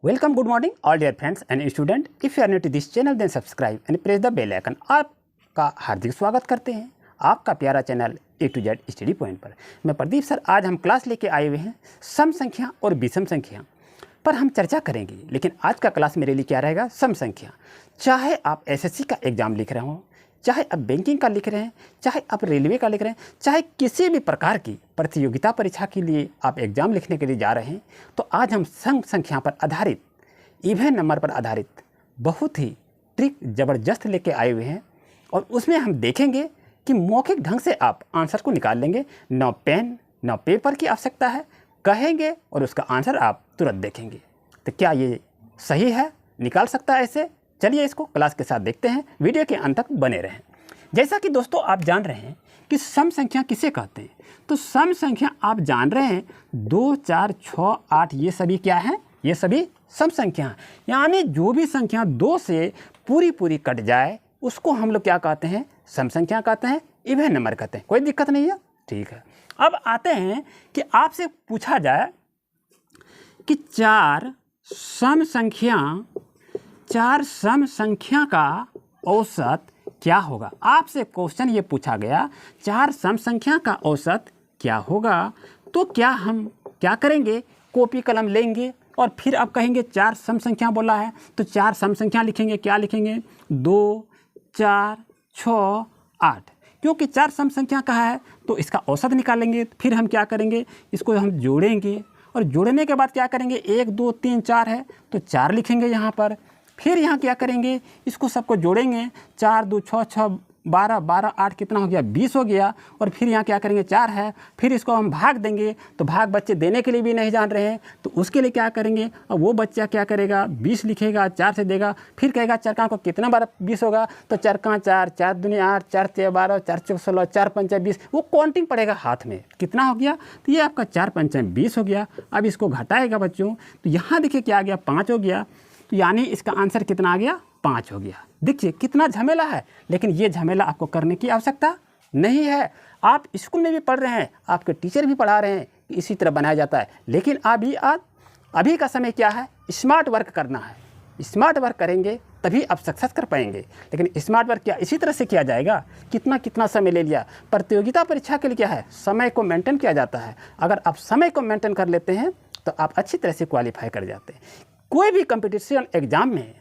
Welcome, good morning, all dear friends and student. If you are new to this channel, then subscribe and press the bell icon. आपका हार्दिक स्वागत करते हैं आपका प्यारा channel A to Z study point पर। मैं Pradeep sir, आज हम क्लास लेके आए हुए हैं सम संख्या और विषम संख्या पर हम चर्चा करेंगे। लेकिन आज का क्लास मेरे लिए क्या रहेगा? सम संख्या। चाहे आप एसएससी का एग्ज़ाम लिख रहे हो, चाहे आप बैंकिंग का लिख रहे हैं, चाहे आप रेलवे का लिख रहे हैं, चाहे किसी भी प्रकार की प्रतियोगिता परीक्षा के लिए आप एग्ज़ाम लिखने के लिए जा रहे हैं, तो आज हम सम संख्या पर आधारित, इवन नंबर पर आधारित बहुत ही ट्रिक ज़बरदस्त लेके आए हुए हैं। और उसमें हम देखेंगे कि मौखिक ढंग से आप आंसर को निकाल लेंगे। न पेन न पेपर की आवश्यकता है, कहेंगे और उसका आंसर आप तुरंत देखेंगे। तो क्या ये सही है? निकाल सकता है ऐसे? चलिए इसको क्लास के साथ देखते हैं, वीडियो के अंत तक बने रहें। जैसा कि दोस्तों आप जान रहे हैं कि सम संख्या किसे कहते हैं, तो सम संख्या आप जान रहे हैं 2, 4, 6, 8 ये सभी क्या हैं? ये सभी सम संख्या हैं। यानी जो भी संख्या 2 से पूरी कट जाए उसको हम लोग क्या कहते हैं? सम संख्या कहते हैं, इवन नंबर कहते हैं। कोई दिक्कत नहीं है, ठीक है। अब आते हैं कि आपसे पूछा जाए कि चार सम संख्या का औसत क्या होगा। आपसे क्वेश्चन ये पूछा गया, 4 सम संख्या का औसत क्या होगा। तो क्या हम क्या करेंगे? कॉपी कलम लेंगे और फिर आप कहेंगे 4 सम संख्या बोला है तो 4 सम संख्या लिखेंगे। क्या लिखेंगे? 2, 4, 6, 8। क्योंकि 4 सम संख्या का है तो इसका औसत निकालेंगे। फिर हम क्या करेंगे? इसको हम जोड़ेंगे और जोड़ने के बाद क्या करेंगे? 1, 2, 3, 4 है तो 4 लिखेंगे यहाँ पर। फिर यहाँ क्या करेंगे? इसको सबको जोड़ेंगे। 4, 2, 6, 6, 12, 12, 8 कितना हो गया? 20 हो गया। और फिर यहाँ क्या करेंगे? 4 है, फिर इसको हम भाग देंगे। तो भाग बच्चे देने के लिए भी नहीं जान रहे हैं तो उसके लिए क्या करेंगे? अब वो बच्चा क्या करेगा? 20 लिखेगा, 4 से देगा, फिर कहेगा चरका को कितना बार 20 होगा? तो चरका 4, 4 दूनी 8, 4 तिया 12, 4 चौक 16, 4 पंचा 20। वो काउंटिंग पड़ेगा हाथ में, कितना हो गया? तो ये आपका 4 पंचा 20 हो गया। अब इसको घटाएगा बच्चों, तो यहाँ देखिए क्या आ गया? 5 हो गया। तो यानी इसका आंसर कितना आ गया? 5 हो गया। देखिए कितना झमेला है, लेकिन ये झमेला आपको करने की आवश्यकता नहीं है। आप स्कूल में भी पढ़ रहे हैं, आपके टीचर भी पढ़ा रहे हैं, इसी तरह बनाया जाता है। लेकिन अभी का समय क्या है? स्मार्ट वर्क करना है। स्मार्ट वर्क करेंगे तभी आप सक्सेस कर पाएंगे। लेकिन स्मार्ट वर्क क्या इसी तरह से किया जाएगा? कितना समय ले लिया? प्रतियोगिता परीक्षा के लिए क्या है? समय को मेंटेन किया जाता है। अगर आप समय को मेंटेन कर लेते हैं तो आप अच्छी तरह से क्वालिफाई कर जाते हैं। कोई भी कंपटीशन एग्ज़ाम में,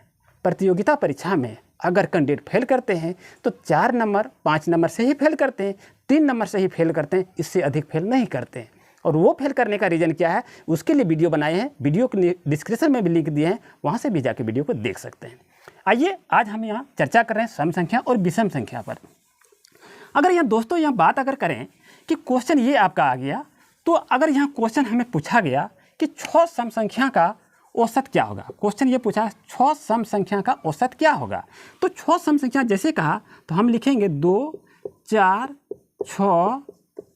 प्रतियोगिता परीक्षा में अगर कैंडिडेट फेल करते हैं तो 4 नंबर 5 नंबर से ही फेल करते हैं, 3 नंबर से ही फेल करते हैं, इससे अधिक फेल नहीं करते हैं। और वो फेल करने का रीज़न क्या है, उसके लिए वीडियो बनाए हैं, वीडियो के डिस्क्रिप्शन में भी लिंक दिए हैं, वहाँ से भी जाके वीडियो को देख सकते हैं। आइए आज हम यहाँ चर्चा कर रहे हैं सम संख्या और विषम संख्या पर। अगर यहाँ दोस्तों यहाँ बात अगर करें कि क्वेश्चन ये आपका आ गया, तो अगर यहाँ क्वेश्चन हमें पूछा गया कि 6 सम संख्या का औसत क्या होगा। क्वेश्चन ये पूछा 6 सम संख्या का औसत क्या होगा। तो 6 सम संख्या जैसे कहा तो हम लिखेंगे 2, 4, 6,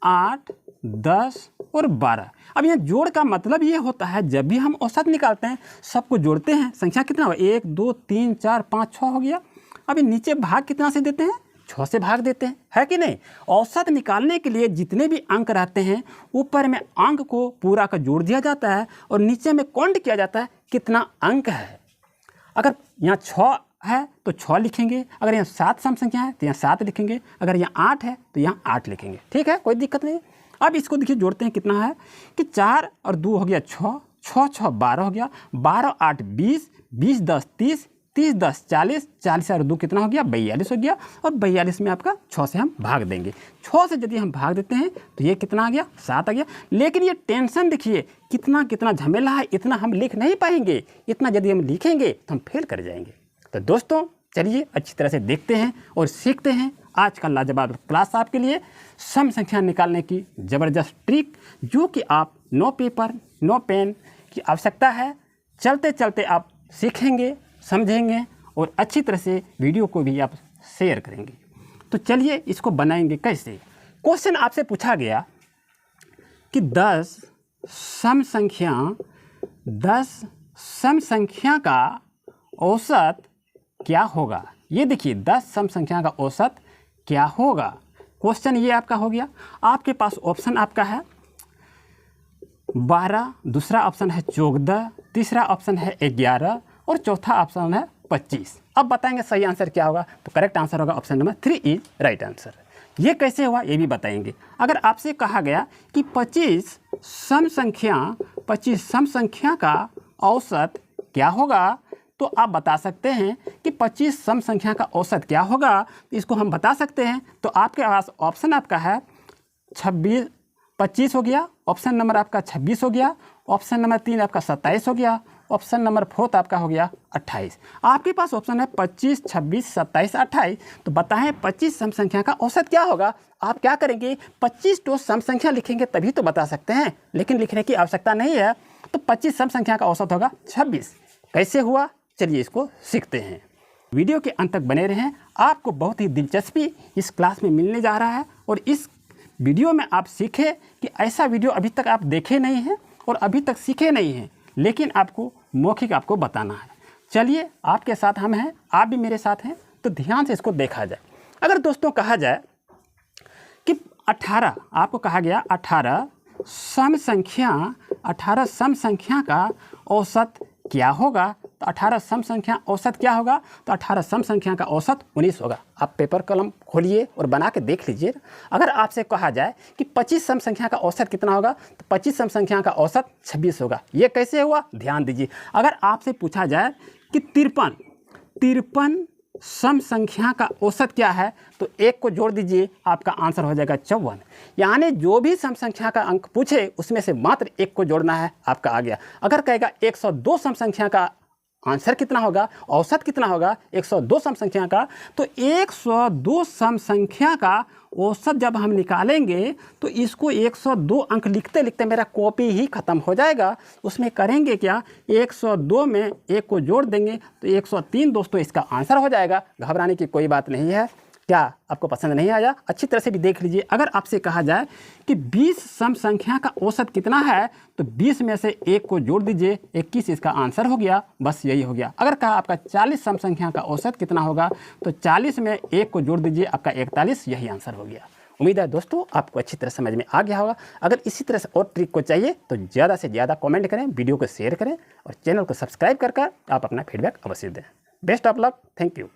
8, 10 और 12। अब यहाँ जोड़ का मतलब ये होता है, जब भी हम औसत निकालते हैं सबको जोड़ते हैं, संख्या कितना हो? 1, 2, 3, 4, 5, 6 हो गया। अभी नीचे भाग कितना से देते हैं? 6 से भाग देते हैं, है कि नहीं? औसत निकालने के लिए जितने भी अंक रहते हैं ऊपर में अंक को पूरा का जोड़ दिया जाता है और नीचे में काउंट किया जाता है कितना अंक है। अगर यहाँ 6 है तो 6 लिखेंगे, अगर यहाँ 7 सम संख्या है तो यहाँ 7 लिखेंगे, अगर यहाँ 8 है तो यहाँ 8 लिखेंगे। ठीक है, कोई दिक्कत नहीं। अब इसको देखिए जोड़ते हैं, कितना है कि 4 और 2 हो गया 6, 6, 6, 12 हो गया, 12, 8, 20, 20, 10, 30, 30, 10, 40, 40 और 2 कितना हो गया? 42 हो गया। और 42 में आपका 6 से हम भाग देंगे। 6 से यदि हम भाग देते हैं तो ये कितना आ गया? 7 आ गया। लेकिन ये टेंशन देखिए कितना झमेला है, इतना हम लिख नहीं पाएंगे। इतना यदि हम लिखेंगे तो हम फेल कर जाएंगे। तो दोस्तों चलिए अच्छी तरह से देखते हैं और सीखते हैं आज का लाजवाब क्लास आपके लिए सम संख्या निकालने की ज़बरदस्त ट्रिक, जो कि आप नो पेपर नो पेन की आवश्यकता है। चलते चलते आप सीखेंगे, समझेंगे और अच्छी तरह से वीडियो को भी आप शेयर करेंगे। तो चलिए इसको बनाएंगे कैसे। क्वेश्चन आपसे पूछा गया कि 10 सम संख्या का औसत क्या होगा। ये देखिए 10 सम संख्या का औसत क्या होगा। क्वेश्चन ये आपका हो गया। आपके पास ऑप्शन आपका है 12, दूसरा ऑप्शन है 14, तीसरा ऑप्शन है 11 और चौथा ऑप्शन है 25। अब बताएंगे सही आंसर क्या होगा। तो करेक्ट आंसर होगा option number 3 is right answer. ये कैसे हुआ ये भी बताएंगे। अगर आपसे कहा गया कि 25 सम संख्या का औसत क्या होगा, तो आप बता सकते हैं कि 25 सम संख्या का औसत क्या होगा। तो इसको हम बता सकते हैं। तो आपके पास ऑप्शन आपका है 25 हो गया, ऑप्शन नंबर आपका 26 हो गया, ऑप्शन नंबर 3 आपका 27 हो गया, ऑप्शन नंबर 4 आपका हो गया 28। आपके पास ऑप्शन है 25, 26, 27, 28। तो बताएं 25 सम संख्या का औसत क्या होगा। आप क्या करेंगे, 25 तो सम संख्या लिखेंगे तभी तो बता सकते हैं, लेकिन लिखने की आवश्यकता नहीं है। तो 25 सम संख्या का औसत होगा 26। कैसे हुआ, चलिए इसको सीखते हैं। वीडियो के अंत तक बने रहें, आपको बहुत ही दिलचस्पी इस क्लास में मिलने जा रहा है। और इस वीडियो में आप सीखें कि ऐसा वीडियो अभी तक आप देखे नहीं हैं और अभी तक सीखे नहीं हैं, लेकिन आपको मौखिक आपको बताना है। चलिए आपके साथ हम हैं, आप भी मेरे साथ हैं, तो ध्यान से इसको देखा जाए। अगर दोस्तों कहा जाए कि 18, आपको कहा गया 18 सम संख्या का औसत क्या होगा। तो 18 सम संख्या औसत क्या होगा। तो 18 सम संख्या का औसत 19 होगा। आप पेपर कलम खोलिए और बना के देख लीजिए। अगर आपसे कहा जाए कि 25 सम संख्या का औसत कितना होगा, तो 25 सम संख्या का औसत 26 होगा। ये कैसे हुआ, ध्यान दीजिए। अगर आपसे पूछा जाए कि 53 सम संख्या का औसत क्या है, तो 1 को जोड़ दीजिए, आपका आंसर हो जाएगा 54। यानी जो भी सम संख्या का अंक पूछे उसमें से मात्र 1 को जोड़ना है, आपका आ गया। अगर कहेगा 102 सम संख्या का आंसर कितना होगा, औसत कितना होगा 102 सम संख्या का, तो 102 सम संख्या का औसत जब हम निकालेंगे तो इसको 102 अंक लिखते लिखते मेरा कॉपी ही ख़त्म हो जाएगा। उसमें करेंगे क्या, 102 में 1 को जोड़ देंगे तो 103 दोस्तों इसका आंसर हो जाएगा। घबराने की कोई बात नहीं है। क्या आपको पसंद नहीं आया, अच्छी तरह से भी देख लीजिए। अगर आपसे कहा जाए कि 20 सम संख्या का औसत कितना है, तो 20 में से 1 को जोड़ दीजिए, 21 इसका आंसर हो गया। बस यही हो गया। अगर कहा आपका 40 सम संख्या का औसत कितना होगा, तो 40 में 1 को जोड़ दीजिए, आपका 41, यही आंसर हो गया। उम्मीद है दोस्तों आपको अच्छी तरह समझ में आ गया होगा। अगर इसी तरह से और ट्रिक को चाहिए तो ज़्यादा से ज़्यादा कमेंट करें, वीडियो को शेयर करें और चैनल को सब्सक्राइब कर आप अपना फीडबैक अवश्य दें। Best of luck, thank you.